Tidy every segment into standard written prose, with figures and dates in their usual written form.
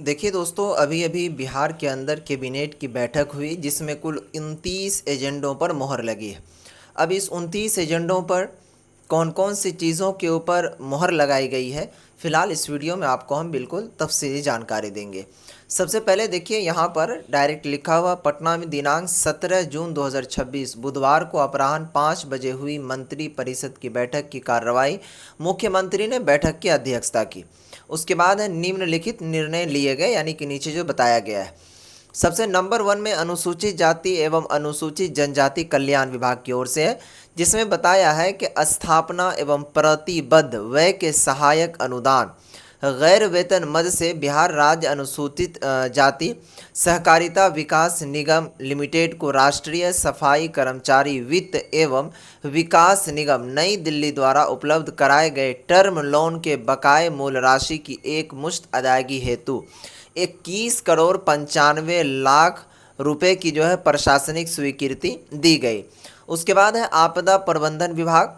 देखिए दोस्तों, अभी अभी बिहार के अंदर कैबिनेट की बैठक हुई जिसमें कुल 29 एजेंडों पर मोहर लगी है। अब इस 29 एजेंडों पर कौन कौन सी चीज़ों के ऊपर मोहर लगाई गई है, फिलहाल इस वीडियो में आपको हम बिल्कुल तफसीली जानकारी देंगे। सबसे पहले देखिए, यहाँ पर डायरेक्ट लिखा हुआ पटना में दिनांक 17 जून 2026 बुधवार को अपराह्न 5 बजे हुई मंत्री परिषद की बैठक की कार्रवाई। मुख्यमंत्री ने बैठक की अध्यक्षता की। उसके बाद है निम्नलिखित निर्णय लिए गए, यानी कि नीचे जो बताया गया है। सबसे नंबर 1 में अनुसूचित जाति एवं अनुसूचित जनजाति कल्याण विभाग की ओर से है, जिसमें बताया है कि स्थापना एवं प्रतिबद्ध व्यय के सहायक अनुदान गैर वेतन मद से बिहार राज्य अनुसूचित जाति सहकारिता विकास निगम लिमिटेड को राष्ट्रीय सफाई कर्मचारी वित्त एवं विकास निगम नई दिल्ली द्वारा उपलब्ध कराए गए टर्म लोन के बकाये मूल राशि की एक मुश्त अदायगी हेतु 21 करोड़ 95 लाख रुपए की जो है प्रशासनिक स्वीकृति दी गई। उसके बाद है आपदा प्रबंधन विभाग,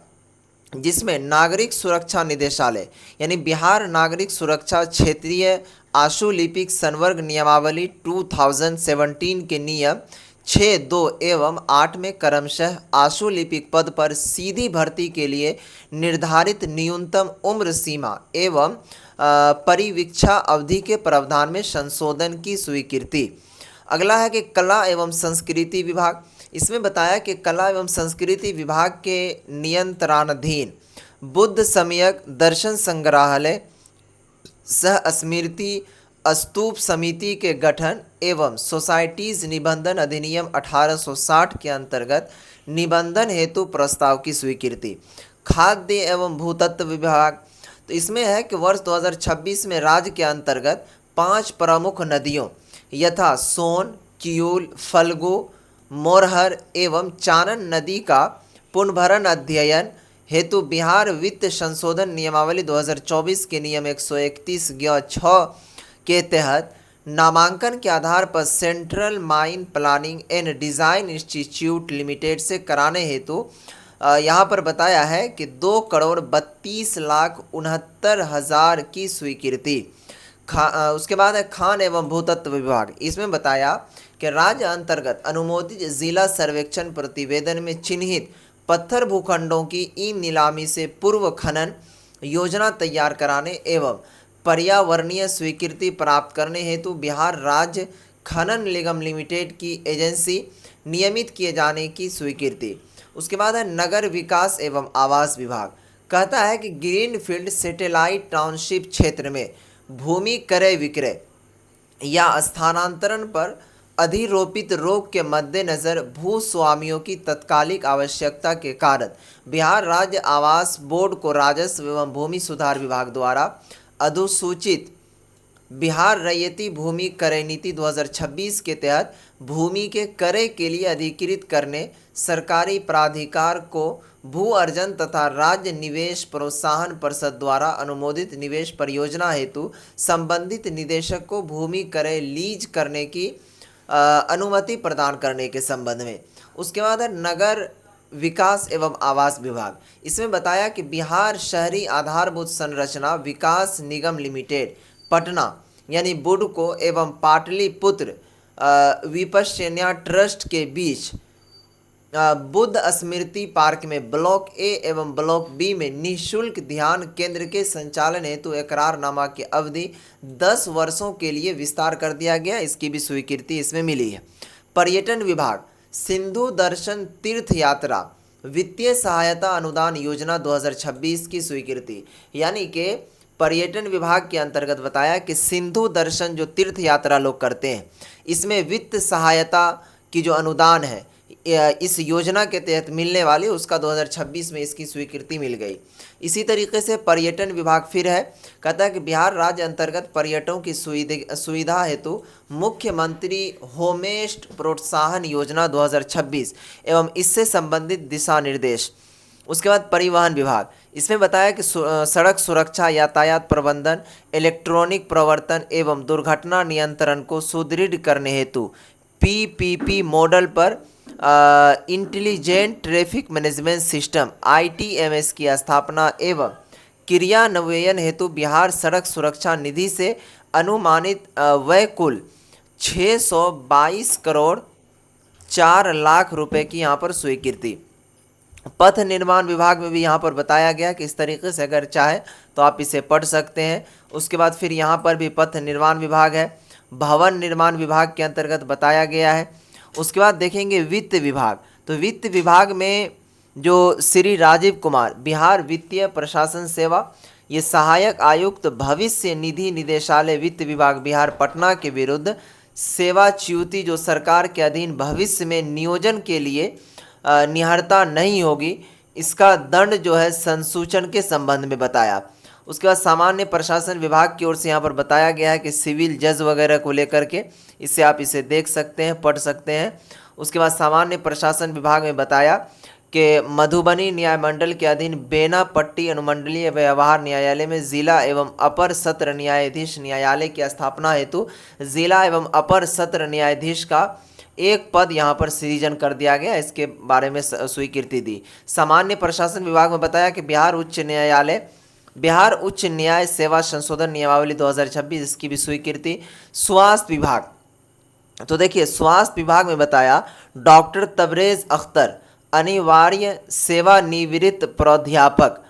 जिसमें नागरिक सुरक्षा निदेशालय यानी बिहार नागरिक सुरक्षा क्षेत्रीय आशुलिपिक संवर्ग नियमावली 2017 के नियम 6, 2 एवं 8 में क्रमशः आशुलिपिक पद पर सीधी भर्ती के लिए निर्धारित न्यूनतम उम्र सीमा एवं परिवीक्षा अवधि के प्रावधान में संशोधन की स्वीकृति। अगला है कि कला एवं संस्कृति विभाग, इसमें बताया कि कला एवं संस्कृति विभाग के नियंत्रणाधीन बुद्ध सम्यक दर्शन संग्रहालय सह स्मृति स्तूप समिति के गठन एवं सोसाइटीज निबंधन अधिनियम 1860 के अंतर्गत निबंधन हेतु प्रस्ताव की स्वीकृति। खाद्य एवं भूतत्व विभाग, तो इसमें है कि वर्ष 2026 में राज्य के अंतर्गत 5 प्रमुख नदियों यथा सोन, किऊल, फल्गु, मोरहर एवं चानन नदी का पुनर्भरण अध्ययन हेतु बिहार वित्त संशोधन नियमावली 2024 के नियम 131/6 के तहत नामांकन के आधार पर central mine planning and design institute limited से कराने हेतु यहाँ पर बताया है कि 2 करोड़ 32 लाख 69 हज़ार की स्वीकृति। उसके बाद है खान एवं भूतत्व विभाग, इसमें बताया कि राज्य अंतर्गत अनुमोदित जिला सर्वेक्षण प्रतिवेदन में चिन्हित पत्थर भूखंडों की ई नीलामी से पूर्व खनन योजना तैयार कराने एवं पर्यावरणीय स्वीकृति प्राप्त करने हेतु बिहार राज्य खनन निगम लिमिटेड की एजेंसी नियमित किए जाने की स्वीकृति। उसके बाद है नगर विकास एवं आवास विभाग, कहता है कि ग्रीनफील्ड सैटेलाइट टाउनशिप क्षेत्र में भूमि क्रय विक्रय या स्थानांतरण पर अधिरोपित रोक के मद्देनज़र भूस्वामियों की तत्कालिक आवश्यकता के कारण बिहार राज्य आवास बोर्ड को राजस्व एवं भूमि सुधार विभाग द्वारा अधिसूचित बिहार रैयती भूमि क्रय नीति 2026 के तहत भूमि के क्रय के लिए अधिकृत करने सरकारी प्राधिकार को भू अर्जन तथा राज्य निवेश प्रोत्साहन परिषद द्वारा अनुमोदित निवेश परियोजना हेतु संबंधित निदेशक को भूमि क्रय लीज करने की अनुमति प्रदान करने के संबंध में। उसके बाद है नगर विकास एवं आवास विभाग, इसमें बताया कि बिहार शहरी आधारभूत संरचना विकास निगम लिमिटेड पटना यानी बुडको एवं पाटलिपुत्र विपश्यन्या ट्रस्ट के बीच बुद्ध स्मृति पार्क में ब्लॉक ए एवं ब्लॉक बी में निःशुल्क ध्यान केंद्र के संचालन हेतु एकरारनामा की अवधि 10 वर्षों के लिए विस्तार कर दिया गया। इसकी भी स्वीकृति इसमें मिली है। पर्यटन विभाग, सिंधु दर्शन तीर्थ यात्रा वित्तीय सहायता अनुदान योजना 2026 की स्वीकृति, यानी कि पर्यटन विभाग के अंतर्गत बताया कि सिंधु दर्शन जो तीर्थ यात्रा लोग करते हैं, इसमें वित्त सहायता की जो अनुदान है इस योजना के तहत मिलने वाली, उसका 2026 में इसकी स्वीकृति मिल गई। इसी तरीके से पर्यटन विभाग फिर है, कहता है कि बिहार राज्य अंतर्गत पर्यटकों की सुविधा हेतु मुख्यमंत्री होमस्टे प्रोत्साहन योजना 2026 एवं इससे संबंधित दिशा निर्देश। उसके बाद परिवहन विभाग, इसमें बताया कि सड़क सुरक्षा, यातायात प्रबंधन, इलेक्ट्रॉनिक प्रवर्तन एवं दुर्घटना नियंत्रण को सुदृढ़ करने हेतु पीपीपी मॉडल पर intelligent traffic management system ITMS की स्थापना एवं क्रियान्वयन हेतु बिहार सड़क सुरक्षा निधि से अनुमानित व्यय कुल 622 करोड़ 4 लाख रुपए की यहाँ पर स्वीकृति। पथ निर्माण विभाग में भी यहाँ पर बताया गया कि इस तरीके से अगर चाहे तो आप इसे पढ़ सकते हैं। उसके बाद फिर यहाँ पर भी पथ निर्माण विभाग है, भवन निर्माण विभाग के अंतर्गत बताया गया है। उसके बाद देखेंगे वित्त विभाग, तो वित्त विभाग में जो श्री राजीव कुमार बिहार वित्तीय प्रशासन सेवा, ये सहायक आयुक्त भविष्य निधि निदेशालय वित्त विभाग बिहार पटना के विरुद्ध सेवाच्युति जो सरकार के अधीन भविष्य में नियोजन के लिए निहरता नहीं होगी, इसका दंड जो है संसूचन के संबंध में बताया। उसके बाद सामान्य प्रशासन विभाग की ओर से यहाँ पर बताया गया है कि सिविल जज वगैरह को लेकर के, इससे आप इसे देख सकते हैं, पढ़ सकते हैं। उसके बाद सामान्य प्रशासन विभाग में बताया कि मधुबनी न्याय मंडल के अधीन बेना पट्टी अनुमंडलीय व्यवहार न्यायालय में जिला एवं अपर सत्र न्यायाधीश न्यायालय की स्थापना हेतु जिला एवं अपर सत्र न्यायाधीश का एक पद यहाँ पर सृजन कर दिया गया, इसके बारे में स्वीकृति दी। सामान्य प्रशासन विभाग में बताया कि बिहार उच्च न्याय सेवा संशोधन नियमावली 2026, इसकी भी स्वीकृति। स्वास्थ्य विभाग, तो देखिए स्वास्थ्य विभाग में बताया डॉक्टर तबरेज अख्तर अनिवार्य सेवानिवृत्त प्राध्यापक।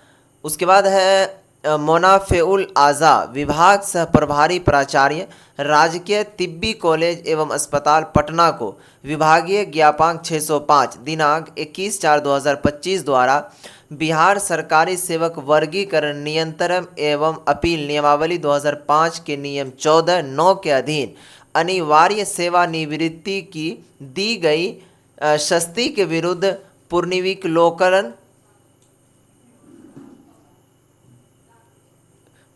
उसके बाद है मोनाफेउल आज़ा विभाग सह प्रभारी प्राचार्य राजकीय तिब्बी कॉलेज एवं अस्पताल पटना को विभागीय ज्ञापांक 605 दिनांक 21/4/2025 द्वारा बिहार सरकारी सेवक वर्गीकरण नियंत्रण एवं अपील नियमावली 2005 के नियम 14(9) के अधीन अनिवार्य सेवानिवृत्ति की दी गई शस्ती के विरुद्ध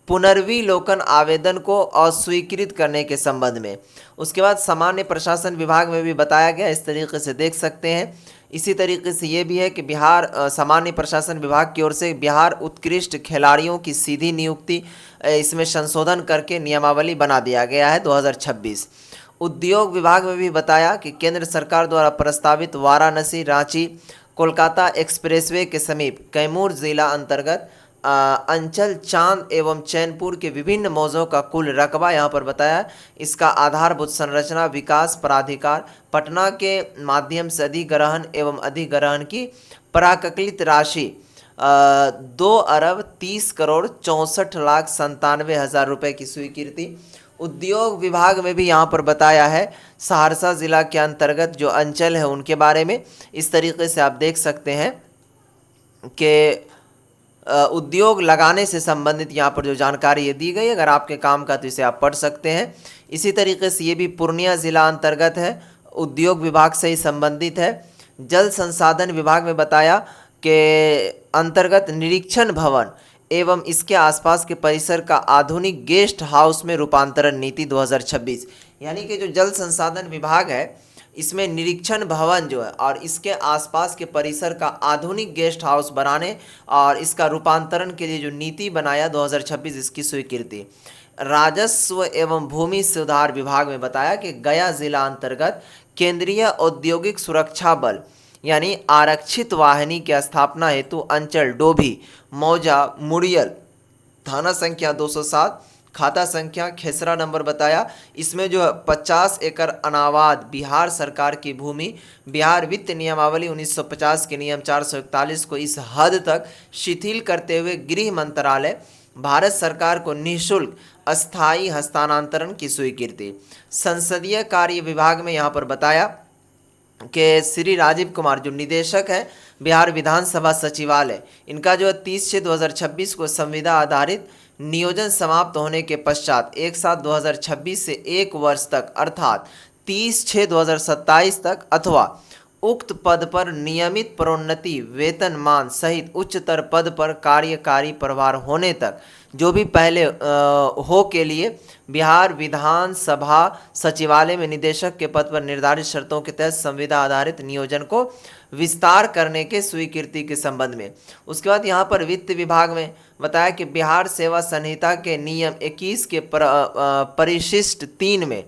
पुनर्विलोकन आवेदन को अस्वीकृत करने के संबंध में। उसके बाद सामान्य प्रशासन विभाग में भी बताया गया, इस तरीके से देख सकते हैं। इसी तरीके से ये भी है कि बिहार सामान्य प्रशासन विभाग की ओर से बिहार उत्कृष्ट खिलाड़ियों की सीधी नियुक्ति, इसमें संशोधन करके नियमावली बना दिया गया है 2026। उद्योग विभाग में भी बताया कि केंद्र सरकार द्वारा प्रस्तावित वाराणसी रांची कोलकाता एक्सप्रेसवे के समीप कैमूर जिला अंतर्गत अंचल चांद एवं चैनपुर के विभिन्न मौज़ों का कुल रकबा यहाँ पर बताया। इसका आधारभूत संरचना विकास प्राधिकार पटना के माध्यम से अधिग्रहण एवं अधिग्रहण की प्राकलित राशि 2,30,64,97,97 रुपये की स्वीकृति। उद्योग विभाग में भी यहाँ पर बताया है सहरसा ज़िला के अंतर्गत जो अंचल है उनके बारे में। इस तरीके से आप देख सकते हैं कि उद्योग लगाने से संबंधित यहाँ पर जो जानकारी ये दी गई, अगर आपके काम का तो इसे आप पढ़ सकते हैं। इसी तरीके से ये भी पूर्णिया ज़िला अंतर्गत है, उद्योग विभाग से ही संबंधित है। जल संसाधन विभाग में बताया कि अंतर्गत निरीक्षण भवन एवं इसके आसपास के परिसर का आधुनिक गेस्ट हाउस में रूपांतरण नीति 2026, यानी कि जो जल संसाधन विभाग है इसमें निरीक्षण भवन जो है और इसके आसपास के परिसर का आधुनिक गेस्ट हाउस बनाने और इसका रूपांतरण के लिए जो नीति बनाया 2026, इसकी स्वीकृति। राजस्व एवं भूमि सुधार विभाग में बताया कि गया जिला अंतर्गत केंद्रीय औद्योगिक सुरक्षा बल यानी आरक्षित वाहिनी की स्थापना हेतु अंचल डोभी मौजा मुड़ियल थाना संख्या 207 खाता संख्या खेसरा नंबर बताया। इसमें जो 50 एकड़ अनावाद बिहार सरकार की भूमि बिहार वित्त नियमावली 1950 के नियम 441 को इस हद तक शिथिल करते हुए गृह मंत्रालय भारत सरकार को निःशुल्क अस्थायी हस्तांतरण की स्वीकृति। संसदीय कार्य विभाग में यहाँ पर बताया कि श्री राजीव कुमार जो निदेशक है बिहार विधानसभा सचिवालय, इनका जो 30/6/2026 को संविदा आधारित नियोजन समाप्त होने के पश्चात 1/7/2026 से 1 वर्ष तक अर्थात 30/6/2027 तक अथवा उक्त पद पर नियमित प्रोन्नति वेतनमान सहित उच्चतर पद पर कार्यकारी प्रभार होने तक जो भी पहले हो के लिए बिहार विधानसभा सचिवालय में निदेशक के पद पर निर्धारित शर्तों के तहत संविदा आधारित नियोजन को विस्तार करने के स्वीकृति के संबंध में। उसके बाद यहाँ पर वित्त विभाग में बताया कि बिहार सेवा संहिता के नियम 21 के परिशिष्ट 3 में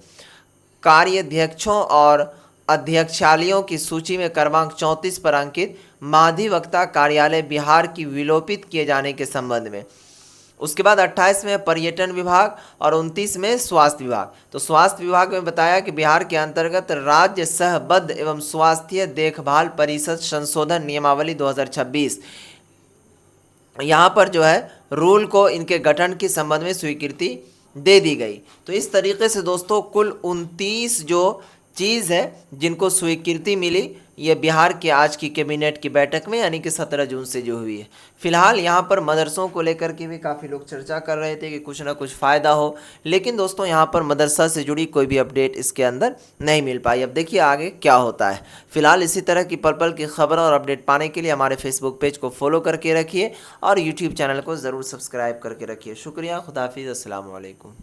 कार्याध्यक्षों और अध्यक्षालयों की सूची में क्रमांक 34 पर अंकित महाधिवक्ता कार्यालय बिहार की विलोपित किए जाने के संबंध में। उसके बाद 28 में पर्यटन विभाग और 29 में स्वास्थ्य विभाग। तो स्वास्थ्य विभाग में बताया कि बिहार के अंतर्गत राज्य सहबद्ध एवं स्वास्थ्य देखभाल परिषद संशोधन नियमावली 2026, यहाँ पर जो है रूल को इनके गठन के संबंध में स्वीकृति दे दी गई। तो इस तरीके से दोस्तों कुल 29 जो चीज़ है जिनको स्वीकृति मिली, ये बिहार के आज की कैबिनेट की बैठक में यानी कि 17 जून से जो हुई है। फिलहाल यहाँ पर मदरसों को लेकर के भी काफ़ी लोग चर्चा कर रहे थे कि कुछ ना कुछ फ़ायदा हो, लेकिन दोस्तों यहाँ पर मदरसा से जुड़ी कोई भी अपडेट इसके अंदर नहीं मिल पाई। अब देखिए आगे क्या होता है। फिलहाल इसी तरह की पल पल की खबर और अपडेट पाने के लिए हमारे फेसबुक पेज को फॉलो करके रखिए और यूट्यूब चैनल को ज़रूर सब्सक्राइब करके रखिए। शुक्रिया, खुदाफिज़, अस्सलाम वालेकुम।